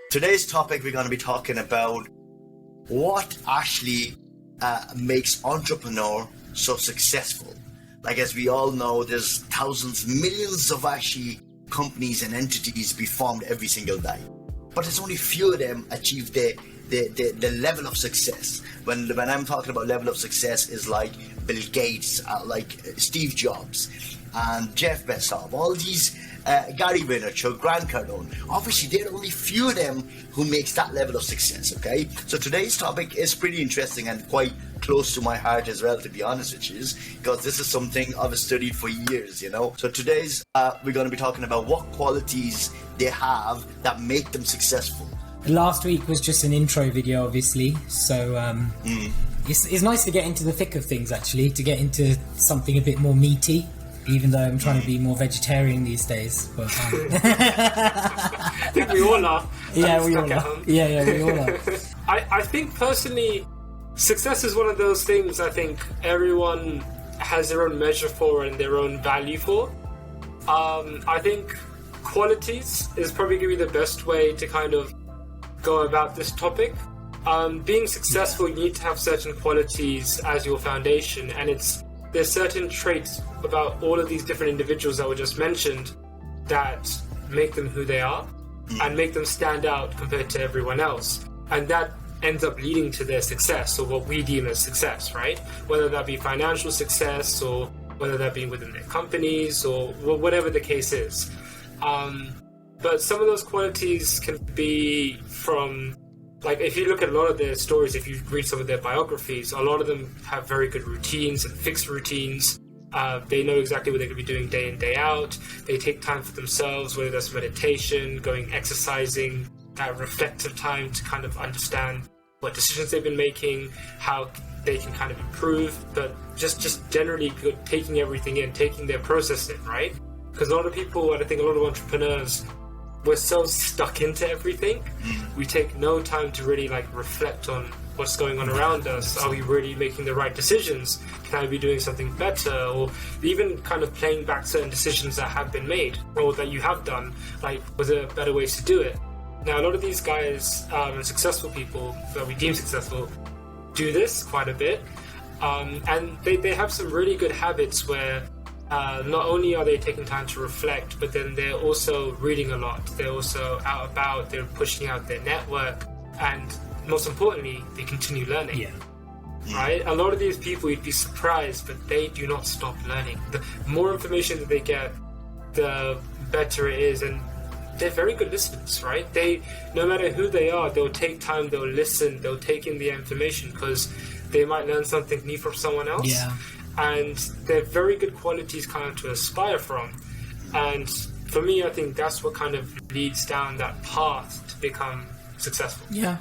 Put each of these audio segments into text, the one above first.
Today's topic, we're going to be talking about what actually makes entrepreneur so successful. Like, as we all know, there's thousands, millions of actually companies and entities be formed every single day, but there's only few of them achieve the level of success. When I'm talking about level of success, is like Bill Gates, like Steve Jobs, and Jeff Bezos, all these Gary Vaynerchuk, Grant Cardone. Obviously, there are only few of them who makes that level of success. Okay, so today's topic is pretty interesting and quite close to my heart as well, to be honest with you, because this is something I've studied for years. So today's we're going to be talking about what qualities they have that make them successful. Last week was just an intro video, obviously, so it's nice to get into the thick of things, actually, to get into something a bit more meaty, even though I'm trying to be more vegetarian these days. But I think we all are. Yeah, we all are. Yeah, we all are. I think personally, success is one of those things I think everyone has their own measure for and their own value for. I think qualities is probably going to be the best way to kind of go about this topic. Being successful, you need to have certain qualities as your foundation, and there's certain traits about all of these different individuals that were just mentioned that make them who they are and make them stand out compared to everyone else, and that ends up leading to their success, or what we deem as success, right? Whether that be financial success, or whether that be within their companies, or whatever the case is. But some of those qualities can be from, like, if you look at a lot of their stories, if you read some of their biographies, a lot of them have very good routines and fixed routines. They know exactly what they're going to be doing day in, day out. They take time for themselves, whether that's meditation, going exercising, that reflective time to kind of understand what decisions they've been making, how they can kind of improve, but just generally taking everything in, taking their process in, right? Because a lot of people, and I think a lot of entrepreneurs, we're so stuck into everything. We take no time to really reflect on what's going on around us. Are we really making the right decisions? Can I be doing something better? Or even kind of playing back certain decisions that have been made or that you have done, was there better ways to do it? Now, a lot of these guys and successful people that we deem successful do this quite a bit. And they have some really good habits where not only are they taking time to reflect, but then they're also reading a lot. They're also out about, they're pushing out their network, and most importantly, they continue learning. Yeah. Right? A lot of these people, you'd be surprised, but they do not stop learning. The more information that they get, the better it is, and they're very good listeners, right? They, no matter who they are, they'll take time, they'll listen, they'll take in the information, because they might learn something new from someone else. Yeah. And they're very good qualities kind of to aspire from. And for me, I think that's what kind of leads down that path to become successful. Yeah.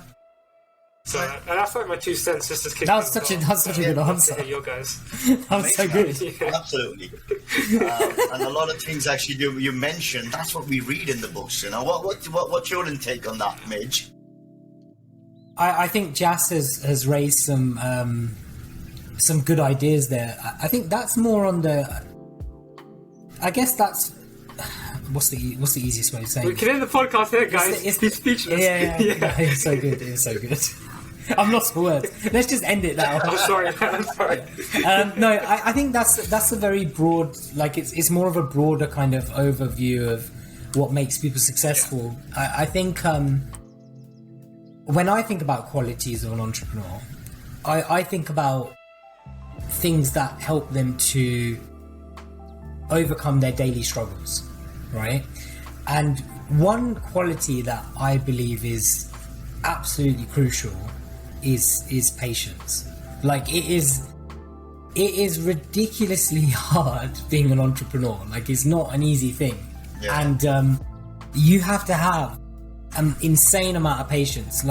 So that's like my 2 cents, just to kick That was such a good answer. to hear your guys. That was so good. Yeah. Absolutely. And a lot of things actually you mentioned, that's what we read in the books. What's your intake on that, Midge? I think Jaasir has raised some good ideas there. I think that's more on the, I guess that's, what's the easiest way of saying We can end the podcast here, guys. He's speechless. Yeah. It was so good. I'm lost for words. Let's just end it now. I'm sorry. No, I think that's a very broad, it's more of a broader kind of overview of what makes people successful. Yeah. I think when I think about qualities of an entrepreneur, I think about things that help them to overcome their daily struggles, right? And one quality that I believe is absolutely crucial is patience. It is ridiculously hard being an entrepreneur. It's not an easy thing. Yeah. And you have to have an insane amount of patience,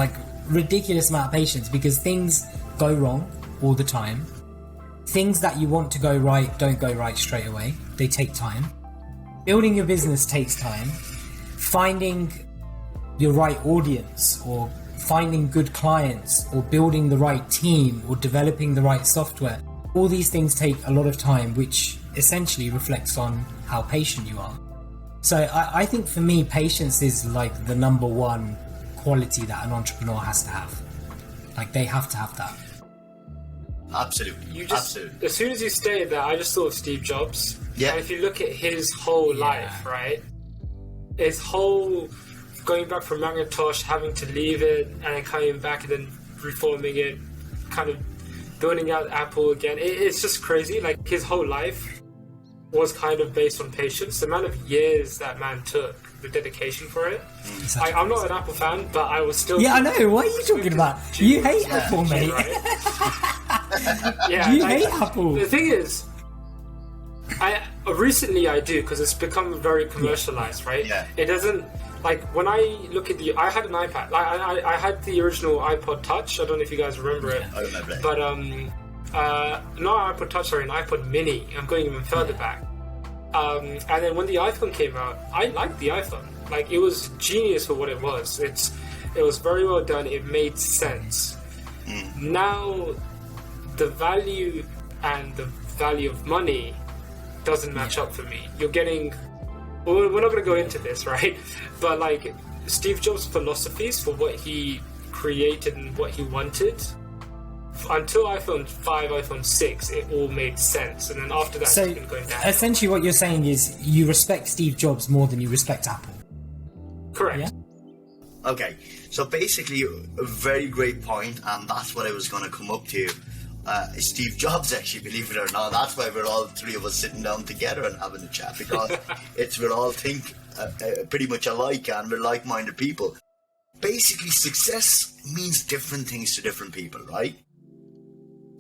ridiculous amount of patience, because things go wrong all the time. Things that you want to go right don't go right straight away. They take time. Building your business takes time. Finding your right audience, or finding good clients, or building the right team, or developing the right software, all these things take a lot of time, which essentially reflects on how patient you are. So I think for me, patience is the number one quality that an entrepreneur has to have. Like, they have to have that. Absolutely. Absolutely. As soon as you stated that, I just thought of Steve Jobs. Yeah. And if you look at his whole life, right? His whole going back from Macintosh, having to leave it, and then coming back and then reforming it, kind of building out Apple again. It's just crazy. Like, his whole life was kind of based on patience. The amount of years that man took, the dedication for it. I'm not an Apple fan, but I was still... Yeah, I know. What are you talking about? You hate Apple, mate. Right? Yeah, you hate Apple. The thing is, recently I do, because it's become very commercialized, right? Yeah. It doesn't... Like, when I look at I had an iPad. I had the original iPod Touch. I don't know if you guys remember it. I remember it. But, not iPod Touch, sorry, an iPod Mini. I'm going even further back. And then when the iPhone came out, I liked the iPhone. Like, it was genius for what it was. It was very well done. It made sense. Now, the value and the value of money doesn't match up for me. You're getting... Well, we're not going to go into this, right? But, like, Steve Jobs' philosophies for what he created and what he wanted, until iPhone 5, iPhone 6, it all made sense. And then after that, So, it's been going down. essentially what you're saying is you respect Steve Jobs more than you respect Apple. Correct. Yeah? Okay, so basically, a very great point, and that's what I was going to come up to. Steve Jobs, actually, believe it or not, that's why we're all three of us sitting down together and having a chat, because we all think pretty much alike, and we're like-minded people. Basically, success means different things to different people, right?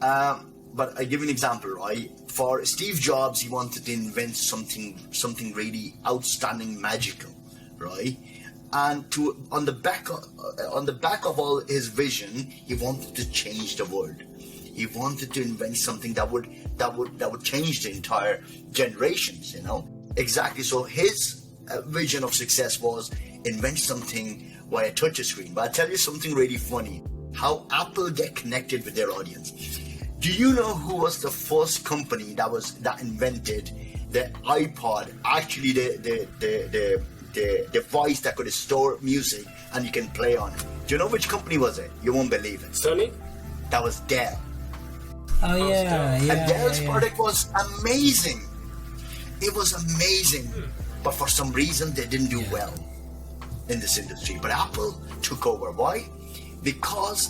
But I give an example, right? For Steve Jobs, he wanted to invent something really outstanding, magical, right? And on the back of all his vision, he wanted to change the world. He wanted to invent something that would change the entire generations, you know? Exactly. So his vision of success was invent something via touch screen. But I'll tell you something really funny. How Apple get connected with their audience. Do you know who was the first company that invented the iPod? Actually, the device that could store music and you can play on it. Do you know which company was it? You won't believe it. Sony? That was Dell. Oh, yeah. And Dell's product was amazing. It was amazing. But for some reason, they didn't do well in this industry. But Apple took over. Why? Because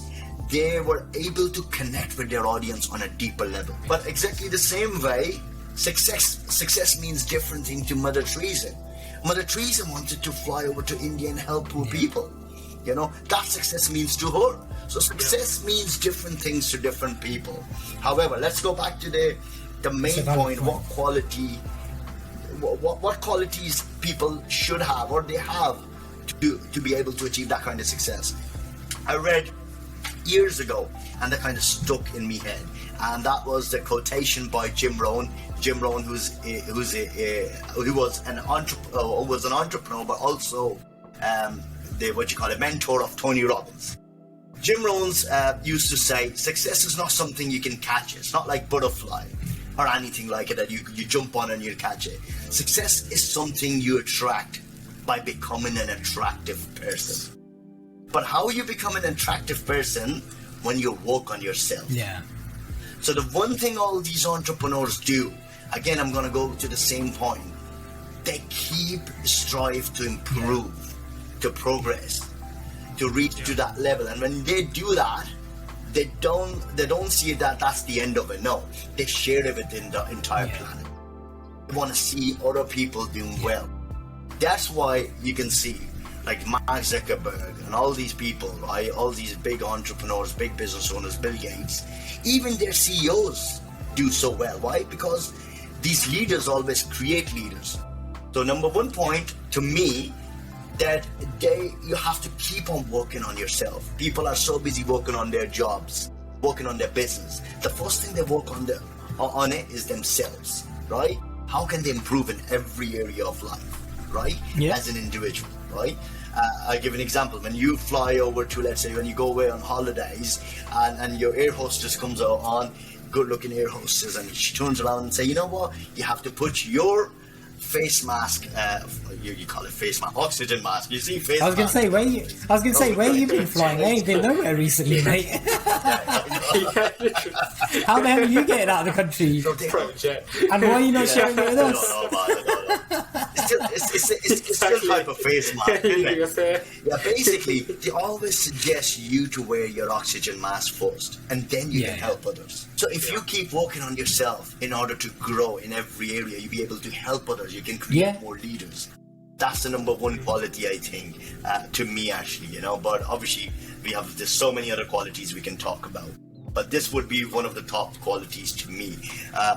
they were able to connect with their audience on a deeper level. But exactly the same way, success means different thing to Mother Teresa. Mother Teresa wanted to fly over to India and help poor people. You know, that success means to her. So success means different things to different people. However, let's go back to the main point. What qualities people should have or they have to be able to achieve that kind of success. I read years ago, and that kind of stuck in me head, and that was the quotation by Jim Rohn. Jim Rohn, who was an entrepreneur, but also the mentor of Tony Robbins. Jim Rohn used to say, success is not something you can catch. It's not like butterfly or anything like it that you jump on and you catch it. Success is something you attract by becoming an attractive person. But how you become an attractive person? When you work on yourself. Yeah. So the one thing all these entrepreneurs do, again, I'm going to go to the same point. They strive to improve, to progress, to reach to that level. And when they do that, they don't see that that's the end of it. No, they share it within the entire planet. They want to see other people doing well. That's why you can see like Mark Zuckerberg and all these people, right? All these big entrepreneurs, big business owners, Bill Gates, even their CEOs do so well. Why? Because these leaders always create leaders. So number one point to me, that you have to keep on working on yourself. People are so busy working on their jobs, working on their business. The first thing they work on it is themselves, right? How can they improve in every area of life, right? Yeah. As an individual, right? I'll give an example. When you fly over to, let's say, when you go away on holidays and your air hostess comes on, good looking air hostess, and she turns around and say, you know what? You have to put your face mask. You call it face mask, oxygen mask. You see, face. I was gonna say where you been flying? I ain't been nowhere recently, mate. How the hell are you getting out of the country? Project. And why are you not sharing it with us? It's still type of face mask. Isn't it? Yeah, basically, they always suggest you to wear your oxygen mask first, and then you can help others. So if you keep working on yourself in order to grow in every area, you'll be able to help others. You can create more leaders. That's the number one quality, I think, to me, actually, you know. But obviously, there's so many other qualities we can talk about. But this would be one of the top qualities to me.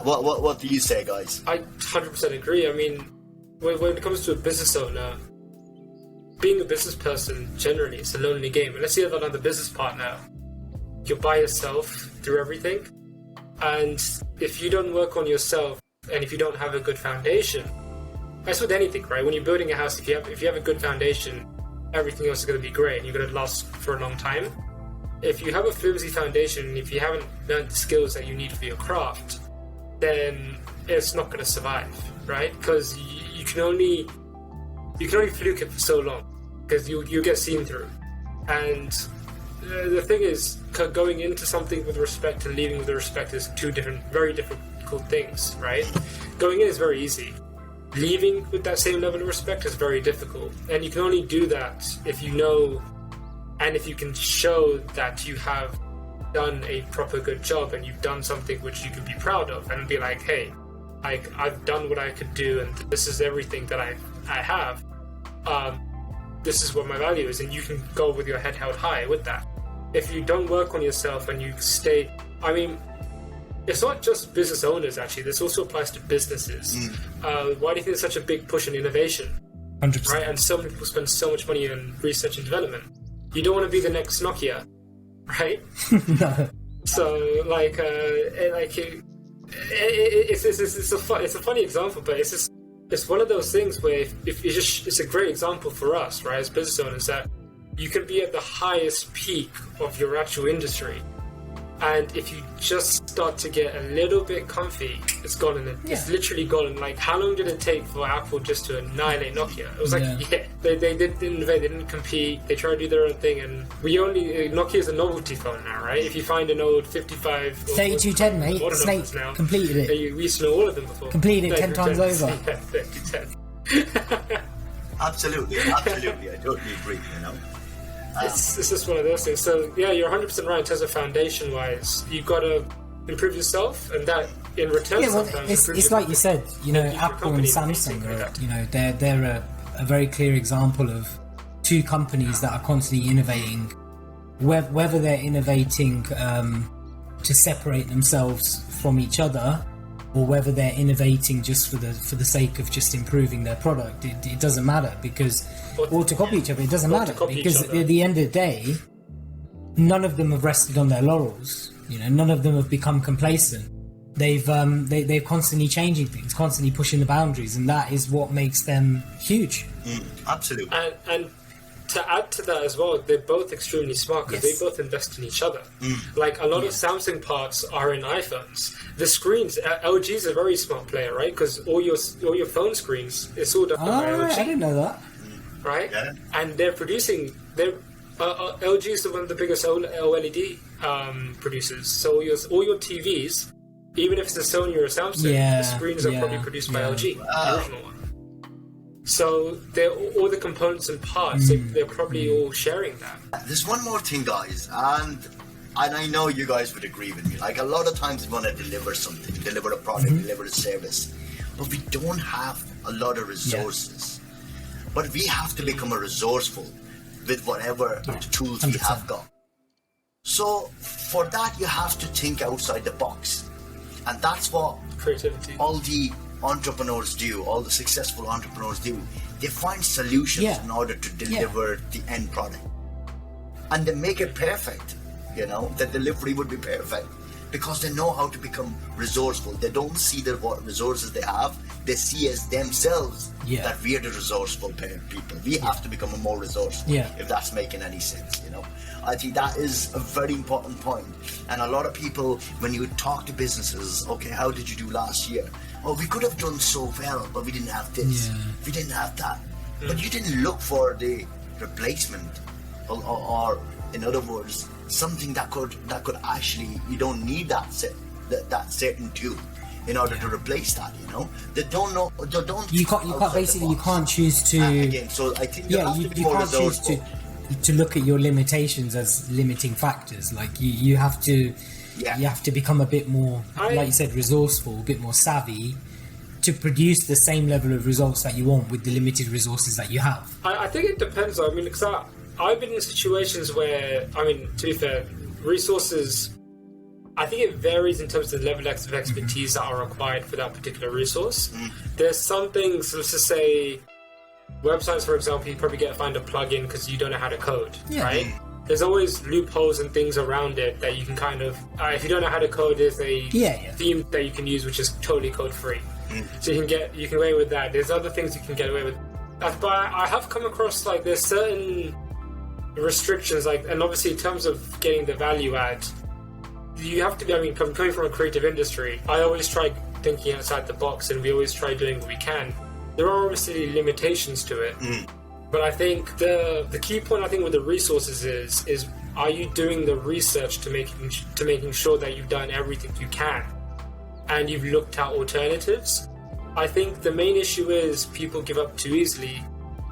What do you say, guys? I 100% agree. I mean, when it comes to a business owner, being a business person, generally, it's a lonely game. Unless you have another business partner, you're by yourself through everything. And if you don't work on yourself, and if you don't have a good foundation, that's with anything, right? When you're building a house, if you have a good foundation, everything else is going to be great, and you're going to last for a long time. If you have a flimsy foundation, if you haven't learned the skills that you need for your craft, then it's not going to survive, right? Because you can only fluke it for so long, because you get seen through. And the thing is, going into something with respect and leaving with respect is two very difficult things, right? Going in is very easy. Leaving with that same level of respect is very difficult. And you can only do that if you know, and if you can show that you have done a proper good job and you've done something which you can be proud of, and be like, hey, I've done what I could do, and this is everything that I have. This is what my value is, and you can go with your head held high with that. If you don't work on yourself and you stay, I mean, it's not just business owners, actually. This also applies to businesses. Why do you think there's such a big push in innovation? 100%. Right? And so many people spend so much money on research and development. You don't want to be the next Nokia, right? No. So, it's a funny example, but it's one of those things where it's a great example for us, right, as business owners, that you can be at the highest peak of your actual industry, and if you just start to get a little bit comfy, it's gone. And it's literally gone. Like, how long did it take for Apple just to annihilate Nokia? It was like, they didn't innovate, they didn't compete, they tried to do their own thing, and Nokia is a novelty phone now, right? If you find an old 55 3210, mate, Snake now, completed it. We used to know all of them before. Completed it 10 times over. Yeah, 3210. Absolutely, I totally agree, you know. It's just one of those things. So yeah, you're 100% right in terms of foundation-wise. You've got to improve yourself, and that in return sometimes it's like you said, you know, Apple and Samsung are, you know, they're a very clear example of two companies that are constantly innovating, whether they're innovating to separate themselves from each other, or whether they're innovating just for the sake of just improving their product. It doesn't matter, because or to copy each other, it doesn't matter, because at the end of the day, none of them have rested on their laurels. You know, none of them have become complacent. They're constantly changing things, constantly pushing the boundaries, and that is what makes them huge. Absolutely. And to add to that as well, they're both extremely smart, because they both invest in each other. Like, a lot of Samsung parts are in iPhones. The screens, LG is a very smart player, right? Because all your phone screens, it's all done by LG. I didn't know that. Right? Yeah. And they're producing. LG is one of the biggest OLED producers. So all your TVs, even if it's a Sony or a Samsung, the screens are probably produced by LG, the original one. So they're all the components and parts. They're probably all sharing that. There's one more thing, guys, and I know you guys would agree with me. Like, a lot of times we want to deliver something, deliver a product, deliver a service, but we don't have a lot of resources. But we have to become resourceful with whatever tools 100%. We have got. So for that, you have to think outside the box, and that's what creativity. All the entrepreneurs do, all the successful entrepreneurs do. They find solutions in order to deliver the end product, and they make it perfect. You know, the delivery would be perfect because they know how to become resourceful. They don't see what resources they have, they see as themselves that we are the resourceful people. We have to become more resourceful, if that's making any sense, you know. I think that is a very important point. And a lot of people, when you talk to businesses, okay, how did you do last year? oh, we could have done so well, but we didn't have this, Yeah. we didn't have that. But you didn't look for the replacement, or in other words, something that could actually, you don't need that certain tool in order to replace that. They don't know. They don't. You can't basically. You can't choose to. Again, so I think there has to be you more can't of those. choose to look at your limitations as limiting factors. Like you have to. Yeah. You have to become a bit more, like you said, resourceful, a bit more savvy, to produce the same level of results that you want with the limited resources that you have. I think it depends. I mean, because I've been in situations where, I mean, to be fair, resources, I think it varies in terms of the level of expertise that are required for that particular resource. There's some things, let's just say, websites, for example, you probably find a plugin because you don't know how to code, right? There's always loopholes and things around it that you can kind of, if you don't know how to code, there's a theme that you can use which is totally code free. So you can get away with that. There's other things you can get away with. But I have come across, like, there's certain restrictions, like, and obviously in terms of getting the value add, you have to be, I mean, coming from a creative industry, I always try thinking outside the box, and we always try doing what we can. There are obviously limitations to it. But I think the key point, I think, with the resources is are you doing the research to making sure that you've done everything you can and you've looked at alternatives? I think the main issue is people give up too easily,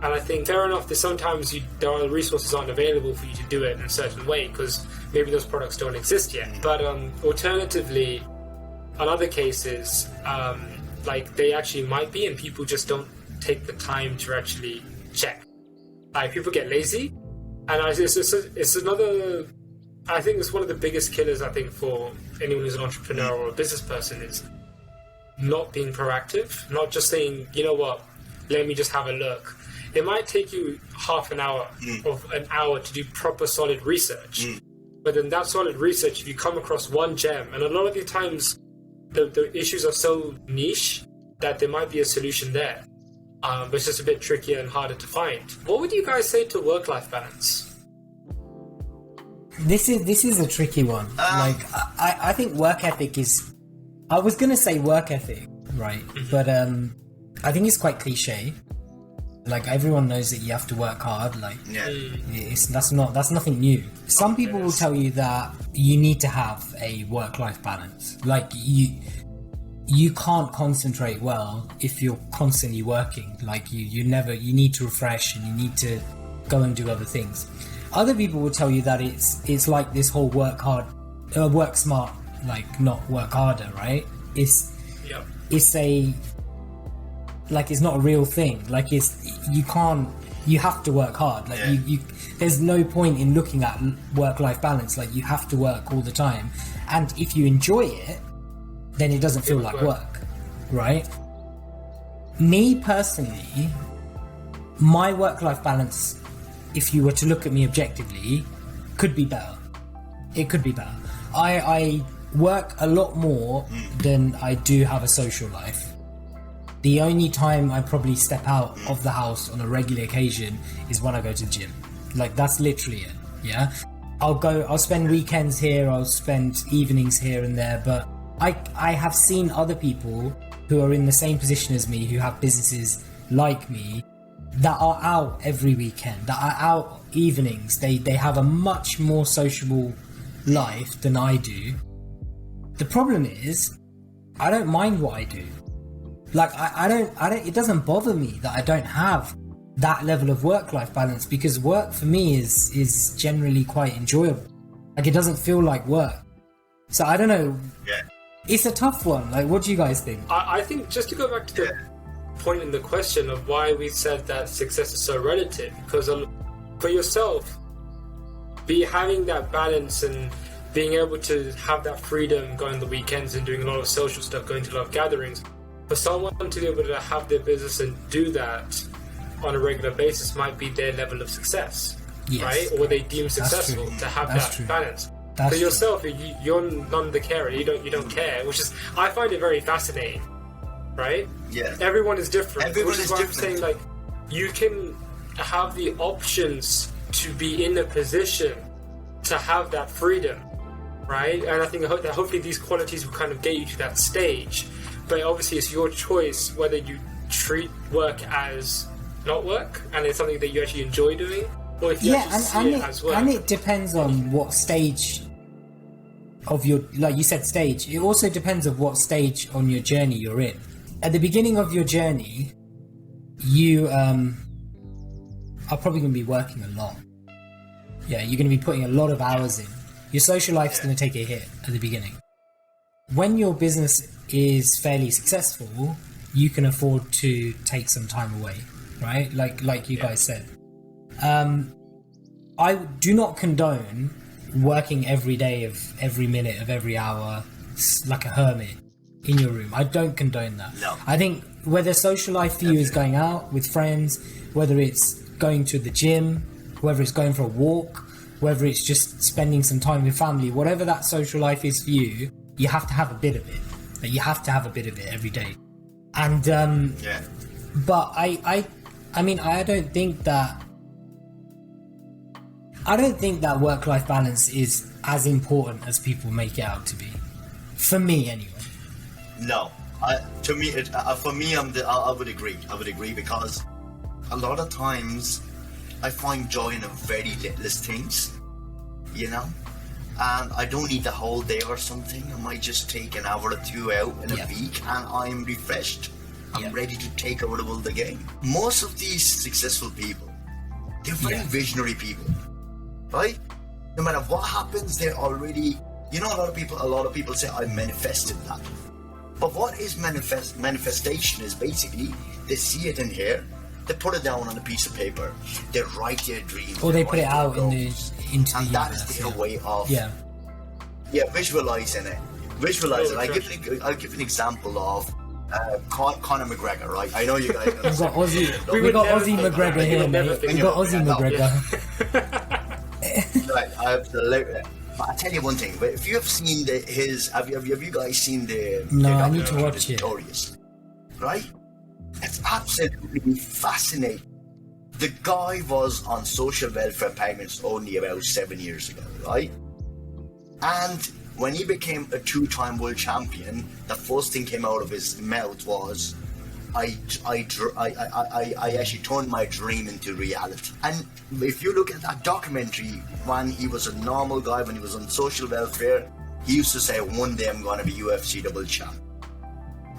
and I think fair enough that sometimes the resources aren't available for you to do it in a certain way because maybe those products don't exist yet. But alternatively, in other cases, like they actually might be, and people just don't take the time to actually check. Like, people get lazy, and it's another. I think it's one of the biggest killers, I think, for anyone who's an entrepreneur or a business person, is not being proactive, not just saying, you know what, let me just have a look. It might take you half an hour of an hour to do proper solid research, but then that solid research, if you come across one gem, and a lot of the times the issues are so niche that there might be a solution there. But it's just a bit trickier and harder to find. What would you guys say to work-life balance? This is a tricky one. I think work ethic is. I was gonna say work ethic, right? But I think it's quite cliche. Like, everyone knows that you have to work hard. Like, that's nothing new. Some people will tell you that you need to have a work-life balance. Like, you can't concentrate well if you're constantly working. Like, you need to refresh, and you need to go and do other things. Other people will tell you that it's like this whole work smart, like, not work harder, right? It's not a real thing. Like, you have to work hard. Like, there's no point in looking at work-life balance. Like, you have to work all the time, and if you enjoy it, then it doesn't feel like work, right? Me personally, my work-life balance, if you were to look at me objectively, could be better. It could be better. I work a lot more than I do have a social life. The only time I probably step out of the house on a regular occasion is when I go to the gym. Like, that's literally it, yeah? I'll spend weekends here, I'll spend evenings here and there, but I have seen other people who are in the same position as me, who have businesses like me, that are out every weekend, that are out evenings. They have a much more sociable life than I do. The problem is, I don't mind what I do. Like, I don't, it doesn't bother me that I don't have that level of work-life balance, because work for me is generally quite enjoyable. Like, it doesn't feel like work. So I don't know. Yeah. It's a tough one. Like, what do you guys think? I think, just to go back to the point in the question of why we said that success is so relative, because for yourself, having that balance and being able to have that freedom going on the weekends and doing a lot of social stuff, going to a lot of gatherings, for someone to be able to have their business and do that on a regular basis might be their level of success, right? Or they deem successful to have that balance. For yourself, you're none the carer. You don't care, which is, I find it very fascinating, right? Yeah. Everyone is different. Which is why I'm saying, like, you can have the options to be in a position to have that freedom, right? And I think that hopefully these qualities will kind of get you to that stage. but obviously it's your choice whether you treat work as not work and it's something that you actually enjoy doing, or if you actually see it as work. And it depends on what stage of your, like you said, stage. It also depends on what stage on your journey you're in. At the beginning of your journey, you are probably going to be working a lot. Yeah, you're going to be putting a lot of hours in. Your social life's going to take a hit at the beginning. When your business is fairly successful, you can afford to take some time away, right? Like you guys said. I do not condone working every day of every minute of every hour like a hermit in your room. I don't condone that. No. I think whether social life for you is going out with friends, whether it's going to the gym, whether it's going for a walk, whether it's just spending some time with family, whatever that social life is for you, you have to have a bit of it. Like, you have to have a bit of it every day. And but I mean, I don't think that work-life balance is as important as people make it out to be. For me, anyway. No, for me, I would agree. I would agree because a lot of times I find joy in a very littlest things, you know. And I don't need the whole day or something. I might just take an hour or two out in a week, and I'm refreshed. I'm ready to take over the world again. Most of these successful people, they're very visionary people, right? No matter what happens, they're already. You know, a lot of people say, I manifested that. But what is manifestation is basically, they see it in here, they put it down on a piece of paper, they write their dreams. Or they put it out into the universe. And that is their way of visualizing it. I'll give an example of Conor McGregor, right? I know you guys know. we got Aussie McGregor here, mate. We got Aussie McGregor. Right, absolutely. But I'll tell you one thing. If you have seen have you guys seen the? No, I need to watch it. Notorious, right? It's absolutely fascinating. The guy was on social welfare payments only about 7 years ago, right? And when he became a two-time world champion, the first thing came out of his mouth was, I actually turned my dream into reality. And if you look at that documentary, when he was a normal guy, when he was on social welfare, he used to say, one day I'm going to be UFC double champ.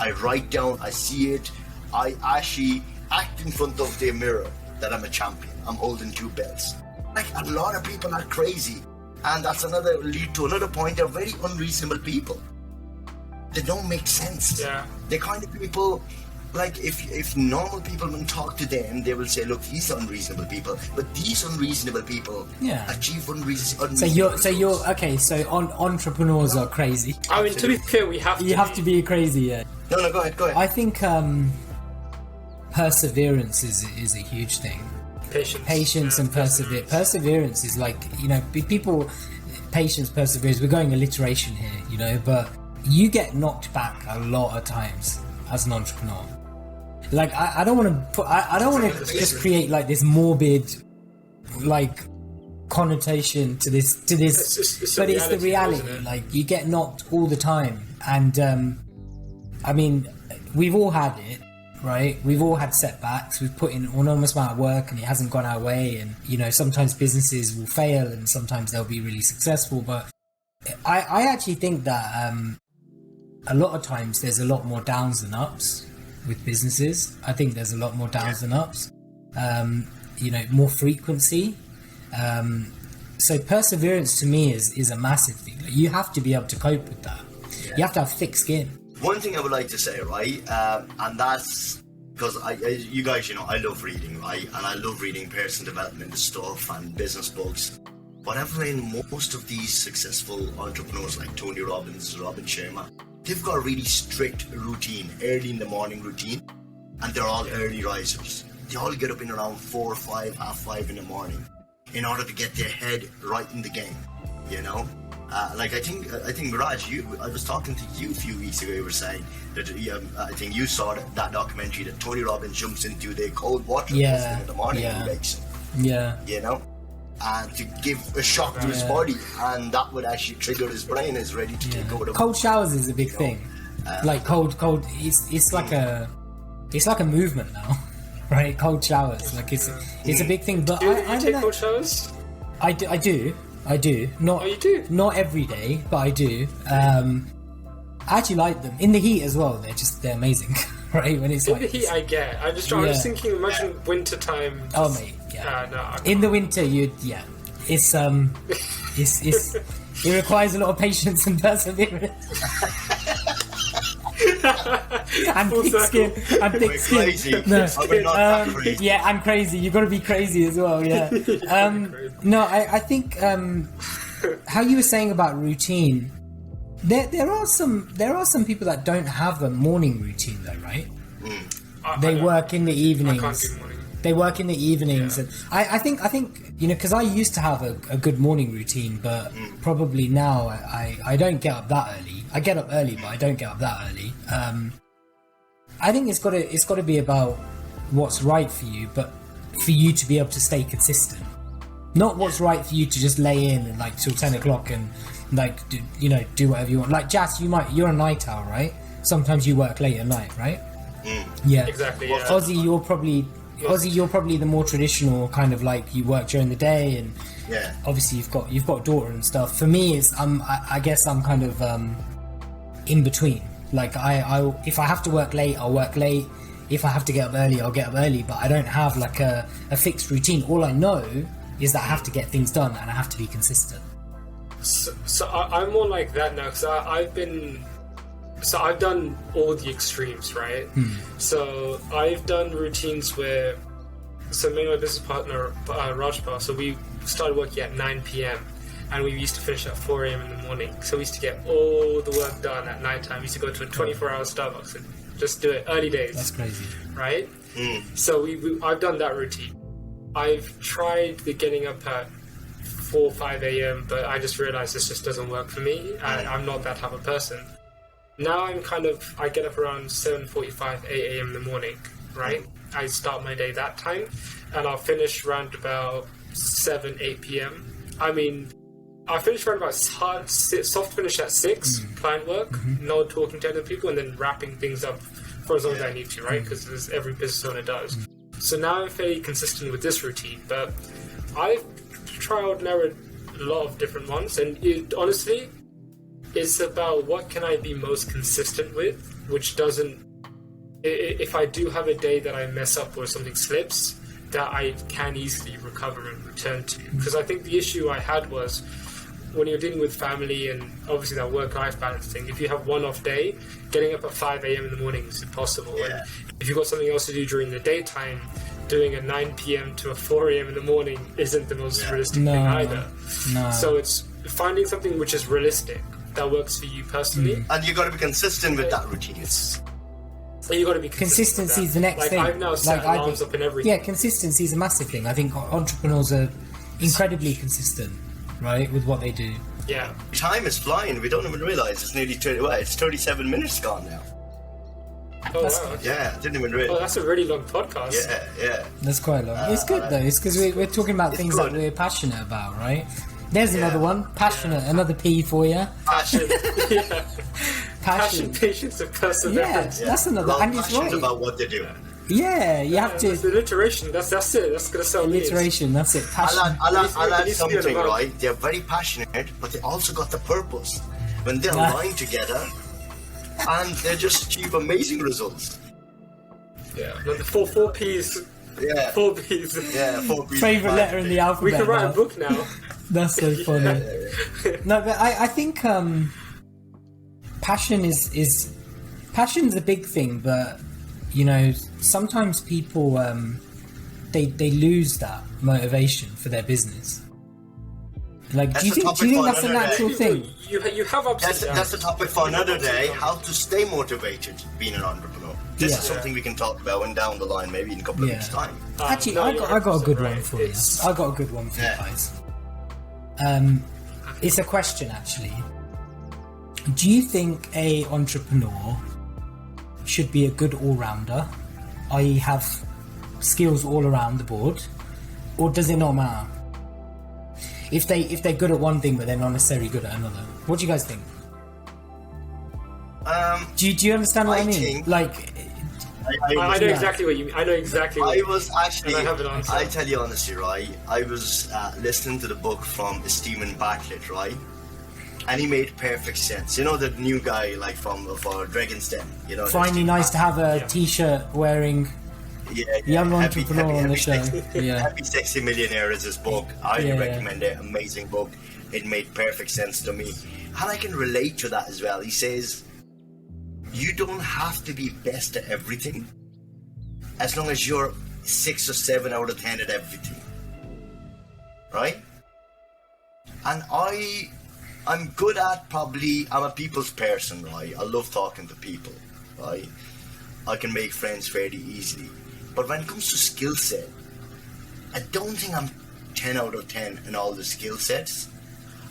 I write down, I see it, I actually act in front of the mirror that I'm a champion. I'm holding 2 belts. Like, a lot of people are crazy. And that's lead to another point, they're very unreasonable people. They don't make sense. Yeah. The kind of people, like, if normal people when talk to them, they will say, look, these are unreasonable people. But these unreasonable people achieve unreasonable. So you're okay. So entrepreneurs are crazy. I mean, to be fair, we have to. You have to be crazy. Yeah. No, go ahead. I think perseverance is a huge thing. Patience and perseverance. Perseverance is like, you know, people. Patience, perseverance. We're going alliteration here, you know, but you get knocked back a lot of times as an entrepreneur. Like, I don't want to just create like this morbid, like, connotation to this, but it's the reality. Like, you get knocked all the time, and I mean, we've all had it, right? We've all had setbacks. We've put in an enormous amount of work, and it hasn't gone our way. And, you know, sometimes businesses will fail, and sometimes they'll be really successful. But I actually think that a lot of times there's a lot more downs than ups with businesses. I think there's a lot more downs than ups. You know, more frequency. So perseverance to me is a massive thing. Like, you have to be able to cope with that. You have to have thick skin. One thing I would like to say, right, and that's because you guys, you know, I love reading, right, and I love reading personal development stuff and business books. But I've read most of these successful entrepreneurs like Tony Robbins, Robin Sharma, they've got a really strict routine, early in the morning routine, and they're all early risers. They all get up in around 4 or 5, half 5 in the morning in order to get their head right in the game, you know? Like I think Miraj, I was talking to you a few weeks ago. You were saying that I think you saw that documentary that Tony Robbins jumps into the cold water in the morning and he wakes up. Yeah, you know, and to give a shock to his body, and that would actually trigger his brain is ready to take over. Cold showers is a big thing. Like cold. It's like a movement now, right? Cold showers, like it's a big thing. But Do you I don't take know. cold showers? I do. Not. Oh, you do? Not every day, but I do. I actually like them in the heat as well. They're amazing, right? When it's In like the heat, I get. I was Yeah. thinking, imagine winter time. oh mate, yeah. No. In the winter, it's it requires a lot of patience and perseverance. And Full thick circle. skin. And thick We're skin. crazy. No. We're not that crazy. Yeah, and crazy. You've got to be crazy as well. Yeah. No, I think how you were saying about routine. There are some people that don't have a morning routine though, right? They work in the evenings. I can't do morning. They work in the evenings, and I think because I used to have a good morning routine, but probably now I don't get up that early. I get up early, but I don't get up that early. I think it's got to be about what's right for you, but for you to be able to stay consistent. Not what's right for you to just lay in and like till 10 o'clock and like do whatever you want. Like Jas, you're a night owl, right? Sometimes you work late at night, right? Yeah, Exactly. Yeah. Ozzy, you're probably the more traditional kind of like you work during the day, and Yeah. obviously you've got a daughter and stuff. For me, it's I guess I'm kind of in between. Like I if I have to work late, I'll work late. If I have to get up early, I'll get up early. But I don't have like a fixed routine. All I know is that I have to get things done and I have to be consistent. So I'm more like that now because I've done all the extremes, right? So I've done routines where, so me and my business partner Rajpal, so we started working at 9 p.m. and we used to finish at 4 a.m. in the morning. So we used to get all the work done at night time. We used to go to a 24-hour Starbucks and just do it early days. That's crazy. Right? So I've done that routine. I've tried the getting up at 4, 5 a.m., but I just realized this just doesn't work for me. I'm not that type of person. Now I get up around 7:45, 8 a.m. in the morning, right? I start my day that time, and I'll finish around about 7, 8 p.m. I mean, I'll finish around about soft finish at 6, client work, no talking to other people, and then wrapping things up for as long as I need to, right? Because every business owner does. So now I'm fairly consistent with this routine, but I've tried and errored a lot of different ones, and honestly, it's about what can I be most consistent with, which doesn't, if I do have a day that I mess up or something slips, that I can easily recover and return to. Because I think the issue I had was when you're dealing with family and obviously that work-life balance thing, if you have one off day, getting up at 5 a.m. in the morning is impossible. Yeah. And if you've got something else to do during the daytime, doing a 9 p.m. to a 4 a.m. in the morning isn't the most realistic thing either. No. So it's finding something which is realistic, that works for you personally. And you got to be consistent with that routine. And you got to be consistent Consistency with is the that. next like, thing. I've now set I alarms think- up and everything. Yeah, consistency is a massive thing. I think entrepreneurs are incredibly consistent, right, with what they do. Yeah. Time is flying. We don't even realize it's nearly 37 minutes gone now. Oh, That's- wow. Okay. Yeah, I didn't even Oh, realize. that's a really long podcast. Yeah. That's quite long. It's good though. It's because we're talking about things that good. we're passionate about, right? There's Yeah. another one. Passionate. Another P for you. Passion. Yeah. Passion. Patience, and Yeah, perseverance. that's another. Well, And it's passionate right. about what they do. Yeah, you have It's to. alliteration. That's it. That's gonna sound weird. Alliteration. That's it. I'll Passion. add It needs to be something, about- right? They're very passionate, but they also got the purpose. When they Yeah. align together, and they just achieve amazing results. Yeah. Like the four P's. Yeah. 4 P's. Yeah, 4 P's. Favorite letter in the alphabet. We can write now. a book now. That's so funny. No, but I think passion is passion's a big thing, but you know sometimes people they lose that motivation for their business. Like, That's do you a think topic for that's a another natural day. thing? You have ups and downs. That's the topic for You have another ups and day. downs. How to stay motivated being an entrepreneur. This Yeah. is something we can talk about and down the line, maybe in a couple of Yeah. weeks' time. Actually, No, I you're got a good 100% one right. for you. It's- I got a good one for Yeah. you guys. It's a question actually. Do you think a entrepreneur should be a good all-rounder, i.e., have skills all around the board, or does it not matter if they're good at one thing but they're not necessarily good at another? What do you guys think? Do you understand what I mean? think- Like, I know exactly what you mean. I know exactly what I you mean. was actually, And I have an answer. I tell you honestly, right? I was listening to the book from Stephen Bartlett, right? And he made perfect sense. You know, the new guy, like for Dragon's Den. You know, finally nice to have a t-shirt wearing young entrepreneur on the show. Yeah. Happy Sexy Millionaire is his book. I Yeah. recommend it. Amazing book. It made perfect sense to me. And I can relate to that as well. He says, you don't have to be best at everything as long as you're 6 or 7 out of 10 at everything. Right? And I'm good at I'm a people's person, right? I love talking to people, right? I can make friends fairly easily. But when it comes to skill set, I don't think I'm 10 out of 10 in all the skill sets.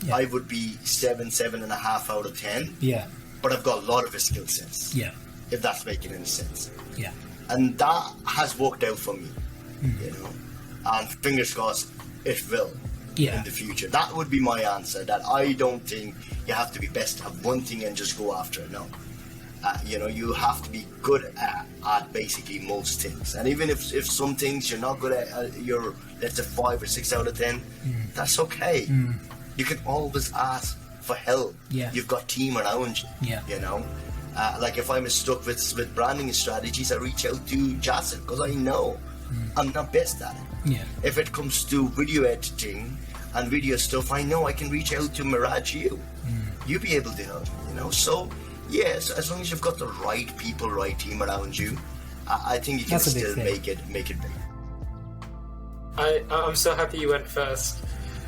Yeah. I would be 7.5 out of 10. Yeah. But I've got a lot of the skill sets. Yeah. If that's making any sense. Yeah. And that has worked out for me, you know. And fingers crossed it will in the future. That would be my answer. That I don't think you have to be best at one thing and just go after it. No. You know, you have to be good at basically most things. And even if some things you're not good at, you're, let's say 5 or 6 out of 10, that's okay. You can always ask for help. Yeah. You've got team around you. Yeah. You know, like if I'm stuck with branding strategies, I reach out to Jaasir because I know I'm not best at it. Yeah. If it comes to video editing and video stuff, I know I can reach out to Miraj. You'll be able to help. You know, so yes, as long as you've got the right people, right team around you, I think you can still make it big. I'm so happy you went first,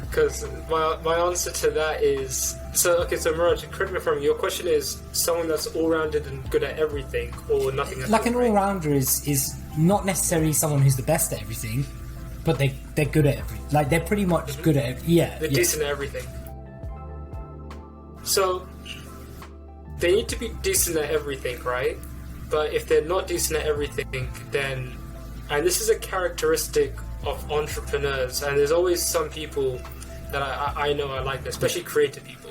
because my answer to that is so Miraj, correct me if I'm wrong, your question is someone that's all-rounded and good at everything, or nothing at all, like an all-rounder is not necessarily someone who's the best at everything, but they're good at everything. Like they're pretty much good at they're decent at everything. So they need to be decent at everything, right? But if they're not decent at everything, then, and this is a characteristic of entrepreneurs, and there's always some people that I know are like this, especially creative people.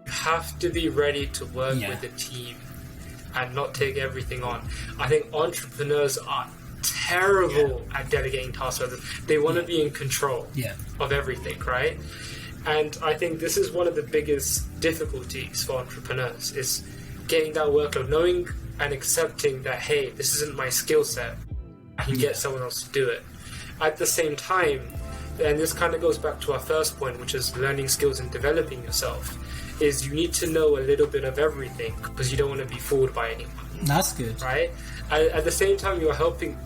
You have to be ready to work with a team and not take everything on. I think entrepreneurs are terrible at delegating tasks. They want to be in control of everything, right? And I think this is one of the biggest difficulties for entrepreneurs, is getting that workload, knowing and accepting that, hey, this isn't my skill set, I can get someone else to do it. At the same time, and this kind of goes back to our first point, which is learning skills and developing yourself, is you need to know a little bit of everything, because you don't want to be fooled by anyone. That's good. Right? At the same time, you're asking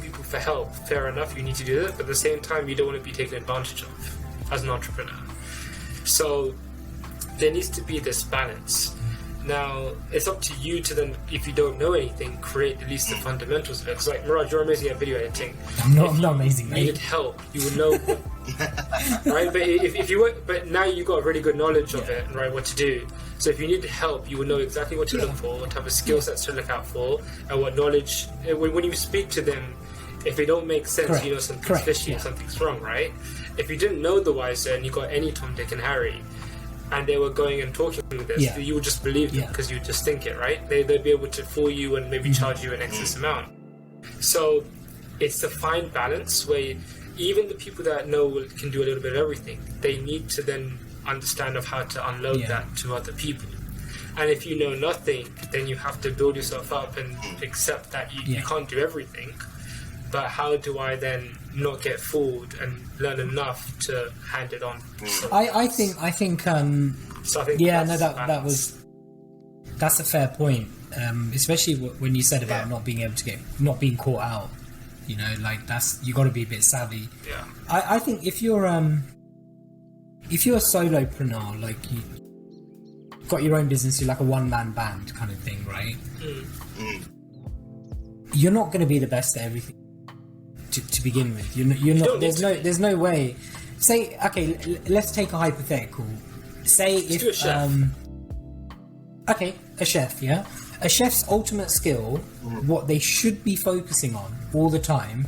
people for help. Fair enough, you need to do that, but at the same time, you don't want to be taken advantage of as an entrepreneur. So there needs to be this balance. Now, it's up to you to then, if you don't know anything, create at least the fundamentals of it. Because like, Miraj, you're amazing at video editing. I'm not amazing, If mate. you needed help, you would know what, right? But if you were, but now you got really good knowledge of it, right, what to do. So if you needed help, you would know exactly what to look for, what type of skill sets to look out for, and what knowledge, when you speak to them, if they don't make sense, you know something's fishy and something's wrong, right? If you didn't know the wiser and you got any Tom, Dick and Harry, and they were going and talking with this, you would just believe them because you would just think it, right? They'd be able to fool you and maybe charge you an excess amount. So it's a fine balance where even the people that know can do a little bit of everything, they need to then understand of how to unload that to other people. And if you know nothing, then you have to build yourself up and accept that you can't do everything. But how do I then not get fooled and learn enough to hand it on? I think So I think that's a fair point, especially when you said about not being caught out. You know, like you got to be a bit savvy. Yeah. I think if you're a solopreneur, like you got your own business, you're like a one-man band kind of thing, right? You're not going to be the best at everything to begin with. You're not. There's no way. Say, okay, let's take a hypothetical. Say if a chef. A chef, yeah. A chef's ultimate skill, what they should be focusing on all the time,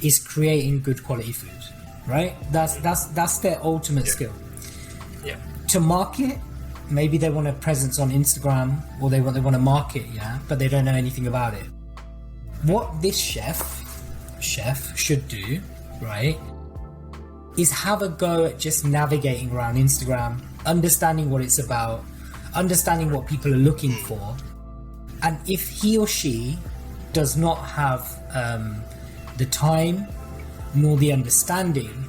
is creating good quality food, right? That's their ultimate skill. Yeah. To market maybe they want a presence on Instagram, or they want to market, but they don't know anything about it. What this chef should do, right, is have a go at just navigating around Instagram, understanding what it's about, understanding what people are looking for, and if he or she does not have the time nor the understanding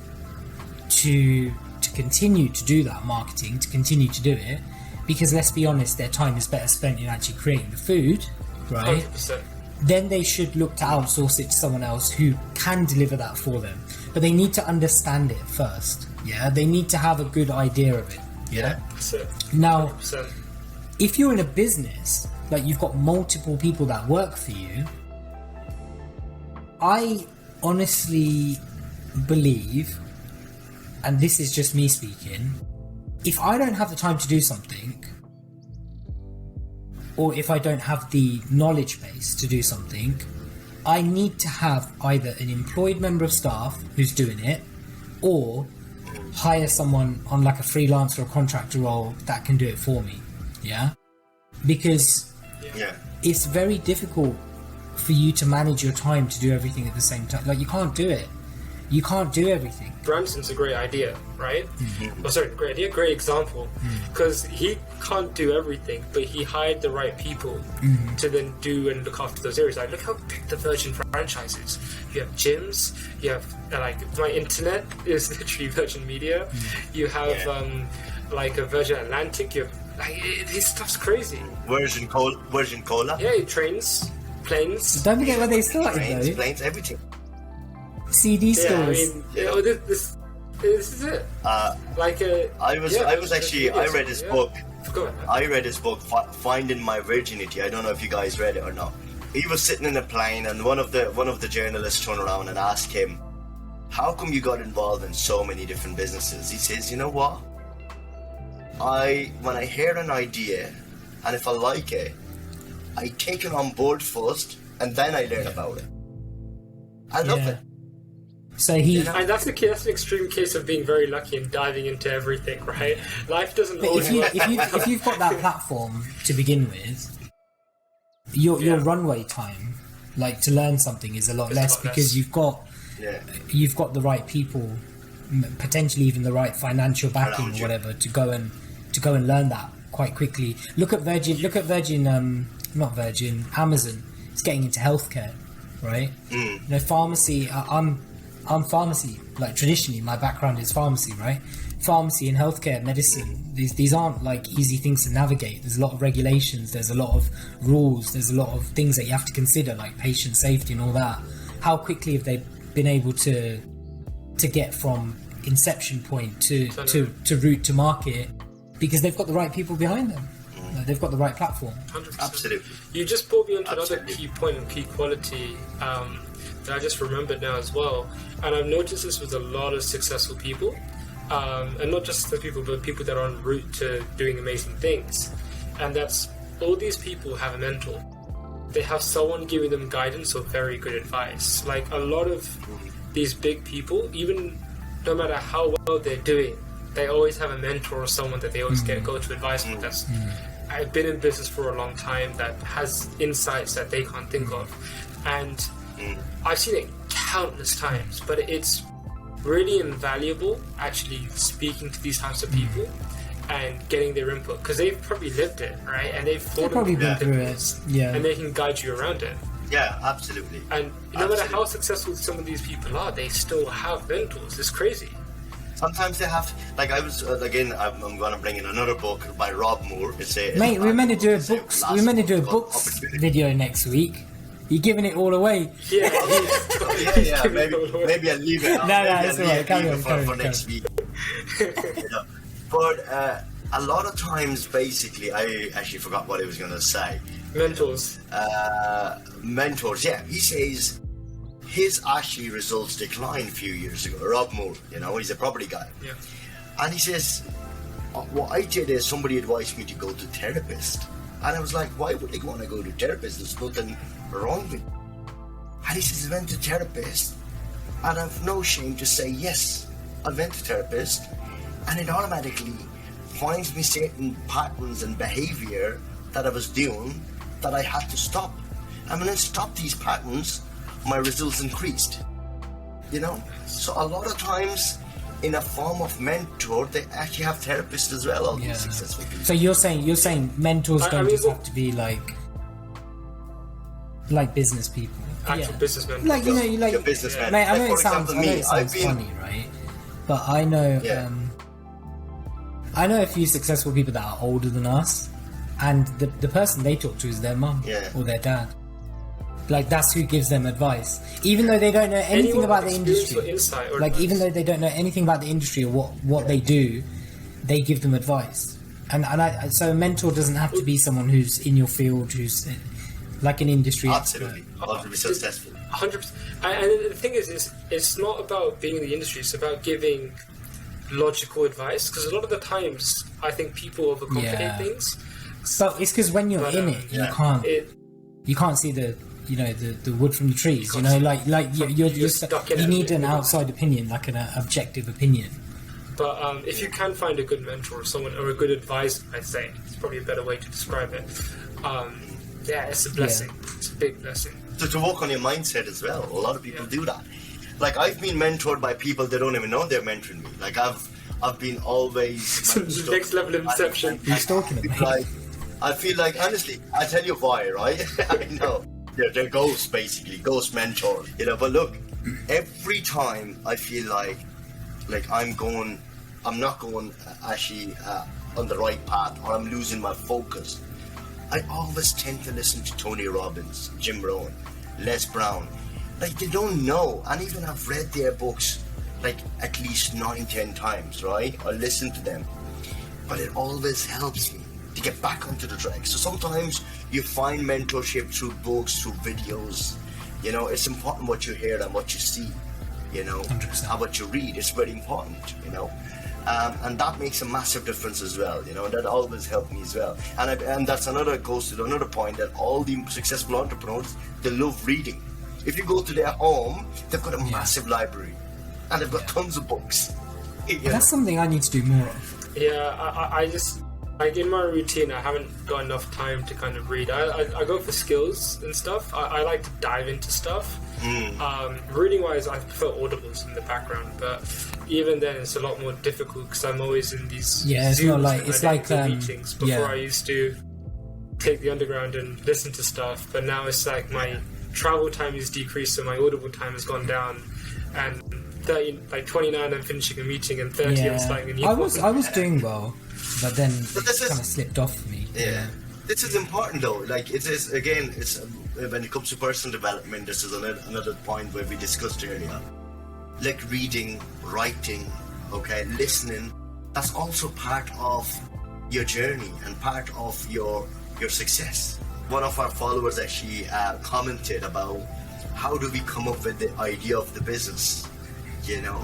to continue to do that marketing, to continue to do it, because let's be honest, their time is better spent in actually creating the food, right? 100%. Then they should look to outsource it to someone else who can deliver that for them. But they need to understand it first. Yeah, they need to have a good idea of it. Yeah. 100%. Now, 100%. if you're in a business, like you've got multiple people that work for you, I honestly believe, and this is just me speaking, if I don't have the time to do something, or if I don't have the knowledge base to do something, I need to have either an employed member of staff who's doing it, or hire someone on like a freelance or a contractor role that can do it for me. Yeah? Because it's very difficult for you to manage your time to do everything at the same time. Like, you can't do it. You can't do everything. Branson's a great idea, right? Oh, sorry, great idea, great example. Because he can't do everything, but he hired the right people to then do and look after those areas. Like, look how big the Virgin franchise is. You have gyms, you have, like, my internet is literally Virgin Media. You have, like, a Virgin Atlantic. You have, like, his stuff's crazy. Virgin Cola. Yeah, trains, planes. Don't forget where they started, though. Planes, everything. CD stores. Yeah, I mean, you know, this is it. I read his book. I read his book, Finding My Virginity. I don't know if you guys read it or not. He was sitting in a plane, and one of the journalists turned around and asked him, "How come you got involved in so many different businesses?" He says, "You know what? When I hear an idea, and if I like it, I take it on board first, and then I learn about it. I love it." So and that's an extreme case of being very lucky and diving into everything, right? Life doesn't always work. If you've got that platform to begin with, your runway time, like to learn something, is a lot less because you've got the right people, potentially even the right financial backing or whatever to go and learn that quite quickly. Look at Amazon. It's getting into healthcare, right? You know, pharmacy. I'm pharmacy, like traditionally my background is pharmacy, right? Pharmacy and healthcare, medicine, these aren't like easy things to navigate. There's a lot of regulations, there's a lot of rules, there's a lot of things that you have to consider, like patient safety and all that. How quickly have they been able to get from inception point to route to market? Because they've got the right people behind them. They've got the right platform. 100%. Absolutely. You just brought me onto another key point and key quality that I just remembered now as well. And I've noticed this with a lot of successful people. And not just the people, but people that are en route to doing amazing things. And that's, all these people have a mentor. They have someone giving them guidance or very good advice. Like a lot of these big people, even no matter how well they're doing, they always have a mentor or someone that they always go to advice with. That's I've been in business for a long time, that has insights that they can't think of. And I've seen it countless times, but it's really invaluable actually speaking to these types of people and getting their input, because they've probably lived it, right? And they've probably been through it, and they can guide you around it. Yeah, absolutely. And no matter how successful some of these people are, they still have mentors. It's crazy. Sometimes they have, like I was again. I'm going to bring in another book by Rob Moore. Mate, we're meant to do a books video next week. You're giving it all away. Yeah, maybe I'll leave it. It's alright. Carry on for next week. But a lot of times, basically, I actually forgot what I was going to say. Mentors. Yeah, he says his actually results declined a few years ago. Rob Moore, he's a property guy. Yeah. And he says, what I did is somebody advised me to go to therapist. And I was like, why would I want to go to therapist? There's nothing wrong with it. And he says, I went to therapist. And I've no shame to say, yes, I went to therapist. And it automatically finds me certain patterns and behavior that I was doing that I had to stop. And when I stopped these patterns, my results increased. You know? So a lot of times, in a form of mentor, they actually have therapists as well, all these successful people. So you're saying mentors don't just have to be like business people. Actual businessmen. Like, you know, you like... Your businessman. Mate, I know Like, it for sounds, example, I've been- funny, right? But I know... I know a few successful people that are older than us, and the person they talk to is their mum or their dad. Like, that's who gives them advice, even though they don't know anything Anyone about with the experience industry. or insight or Like, advice. even though they don't know anything about the industry or what they do, they give them advice. So a mentor doesn't have to be someone who's in your field, who's like an industry Absolutely. Or to be successful. 100%. And the thing is, it's not about being in the industry, it's about giving logical advice, because a lot of the times I think people overcomplicate things. But it's because when you're in it, you can't see the wood from the trees. You know, like you're stuck in you it. need an outside opinion, like an objective opinion. But if you can find a good mentor or someone, or a good advisor, I'd say, it's probably a better way to describe it. It's a blessing. It's a big blessing. So to work on your mindset as well, a lot of people do that. Like, I've been mentored by people they don't even know they're mentoring me. Like, I've been always Next level of inception. You're stalking them, mate. Like, I feel like, honestly, I tell you why, right? I know they're ghosts, basically, ghost mentors. You know, but look, every time I feel like I'm not going actually on the right path, or I'm losing my focus, I always tend to listen to Tony Robbins, Jim Rohn, Les Brown. Like, they don't know, and even I've read their books like at least 9-10 times, right? I listen to them, but it always helps me to get back onto the track. So sometimes you find mentorship through books, through videos. You know, it's important what you hear and what you see, you know, 100%. and what you read. It's very important, you know. And that makes a massive difference as well, you know, and that always helped me as well. And that's goes to another point, that all the successful entrepreneurs, they love reading. If you go to their home, they've got a massive library, and they've got tons of books. That's something I need to do more of. Yeah, I just, like, in my routine, I haven't got enough time to kind of read. I go for skills and stuff. I like to dive into stuff. Reading wise, I prefer audibles in the background, but even then it's a lot more difficult because I'm always in these it's Zooms not like and it's I like do meetings. Before I used to take the underground and listen to stuff, but now it's like my travel time is decreased, so my audible time has gone down, and 29 I'm finishing a meeting, and 30 I'm starting a new one. I was doing well, but then this it is- kind of slipped off for me. This is important though. Like, it is, again, it's when it comes to personal development, this is another point where we discussed earlier. Like reading, writing, okay, listening, that's also part of your journey and part of your success. One of our followers actually commented about how do we come up with the idea of the business, you know.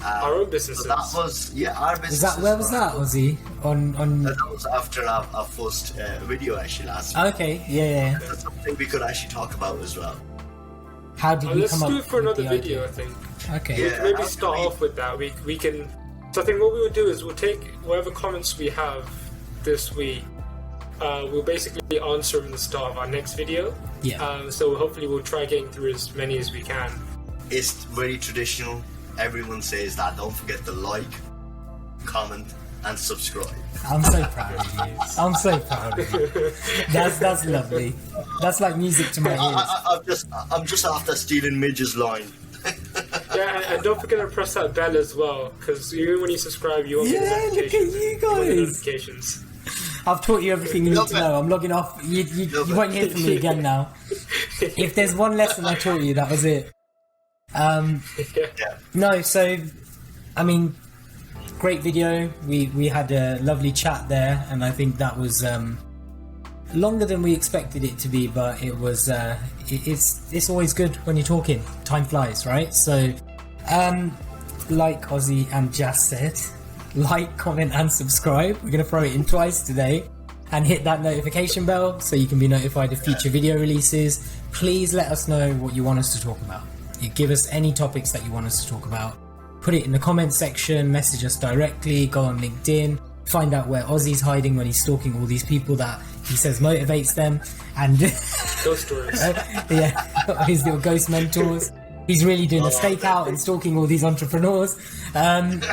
Our own businesses. So that was, our business. Where was that, Ozzy? On That was after our first video actually last week. Okay, yeah. That's something we could actually talk about as well. How did we Let's come up do it for with another the video, idea? I think. Okay. We Yeah. can maybe start off with that. We can. So I think what we would do is we'll take whatever comments we have this week. We'll basically answer them at the start of our next video. Yeah. So hopefully we'll try getting through as many as we can. It's very traditional. Everyone says that. Don't forget to like, comment, and subscribe. I'm so proud of you. I'm so proud of you. That's lovely. That's like music to my ears. I'm just after stealing Midge's line. Yeah, and don't forget to press that bell as well, because even when you subscribe, you won't get Yeah, look at notifications. you You won't get guys. notifications. I've taught you everything you need Love to it. know. I'm logging off. You won't hear from me again now. If there's one lesson I taught you, that was it. Yeah. No, so, I mean, great video. We had a lovely chat there, and I think that was longer than we expected it to be, but it was. It's always good when you're talking. Time flies, right? So, like Ozzy and Jaasir said, like, comment, and subscribe. We're gonna throw it in twice today. And hit that notification bell so you can be notified of future video releases. Please let us know what you want us to talk about. You give us any topics that you want us to talk about. Put it in the comment section, message us directly, go on LinkedIn. find out where Ozzy's hiding when he's stalking all these people that he says motivates them, and Ghost stories. his little ghost mentors. He's really doing a stakeout and stalking all these entrepreneurs, and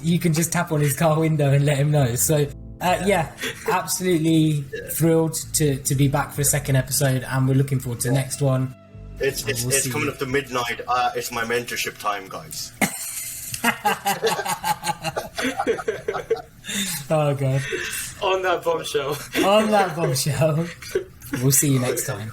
you can just tap on his car window and let him know. So absolutely thrilled to be back for a second episode, and we're looking forward to the next one. It's coming up to midnight. It's my mentorship time, guys. Oh god. On that bombshell. We'll see you next time.